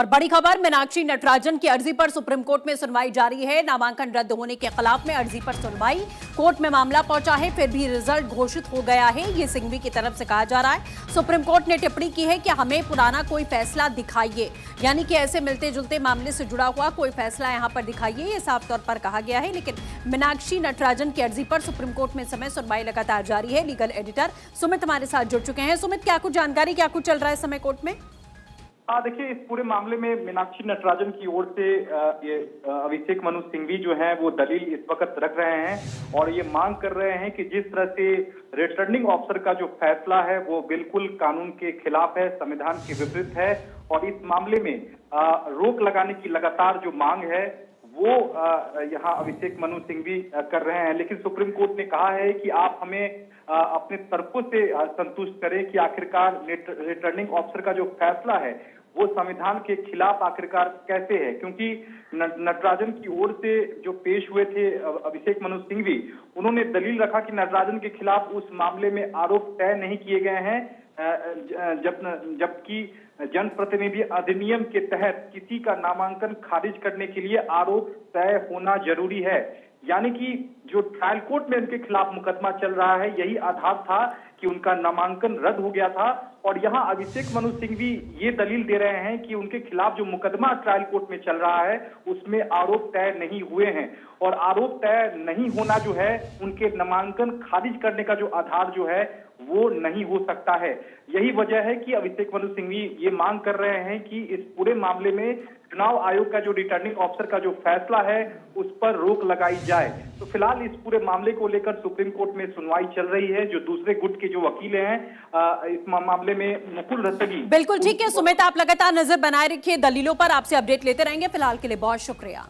और बड़ी खबर, मीनाक्षी नटराजन की अर्जी पर सुप्रीम कोर्ट में सुनवाई जारी है। नामांकन रद्द होने के खिलाफ में अर्जी पर सुनवाई, कोर्ट में मामला पहुंचा है, फिर भी रिजल्ट घोषित हो गया है, ये सिंघवी की तरफ से कहा जा रहा है। सुप्रीम कोर्ट ने टिप्पणी की है कि हमें पुराना कोई फैसला दिखाइए, यानी कि ऐसे मिलते जुलते मामले से जुड़ा हुआ कोई फैसला यहां पर दिखाइए, ये साफ तौर पर कहा गया है। लेकिन मीनाक्षी नटराजन की अर्जी पर सुप्रीम कोर्ट में समय सुनवाई लगातार जारी है। लीगल एडिटर सुमित हमारे साथ जुड़ चुके हैं। सुमित, क्या कुछ जानकारी, क्या कुछ चल रहा है इस समय कोर्ट में? देखिए, इस पूरे मामले में मीनाक्षी नटराजन की ओर से ये अभिषेक मनु सिंघवी जो है वो दलील इस वक्त रख रहे हैं और ये मांग कर रहे हैं कि जिस तरह से रिटर्निंग ऑफिसर का जो फैसला है वो बिल्कुल कानून के खिलाफ है, संविधान के विपरीत है और इस मामले में रोक लगाने की लगातार जो मांग है वो यहाँ अभिषेक मनु सिंघवी कर रहे हैं। लेकिन सुप्रीम कोर्ट ने कहा है कि आप हमें अपने तर्कों से संतुष्ट करें कि आखिरकार रिटर्निंग ऑफिसर का जो फैसला है वो संविधान के खिलाफ आखिरकार कैसे है, क्योंकि नटराजन की ओर से जो पेश हुए थे अभिषेक मनु सिंघवी, उन्होंने दलील रखा कि नटराजन के खिलाफ उस मामले में आरोप तय नहीं किए गए हैं, जबकि जनप्रतिनिधि अधिनियम के तहत किसी का नामांकन खारिज करने के लिए आरोप तय होना जरूरी है। यानी कि जो ट्रायल कोर्ट में उनके खिलाफ मुकदमा चल रहा है यही आधार था कि उनका नामांकन रद्द हो गया था और यहाँ अभिषेक मनु सिंघवी ये दलील दे रहे हैं कि उनके खिलाफ जो मुकदमा ट्रायल कोर्ट में चल रहा है उसमें आरोप तय नहीं हुए हैं और आरोप तय नहीं होना जो है उनके नामांकन खारिज करने का जो आधार जो है वो नहीं हो सकता है। यही वजह है कि अभिषेक मनु सिंघवी ये मांग कर रहे हैं कि इस पूरे मामले में चुनाव आयोग का जो रिटर्निंग ऑफिसर का जो फैसला है उस पर रोक लगाई जाए। तो फिलहाल इस पूरे मामले को लेकर सुप्रीम कोर्ट में सुनवाई चल रही है। जो दूसरे गुट के जो वकील हैं इस मामले में मुकुल रस्तगी। बिल्कुल ठीक है सुमित, आप लगातार नजर बनाए रखिए दलीलों पर, आपसे अपडेट लेते रहेंगे। फिलहाल के लिए बहुत शुक्रिया।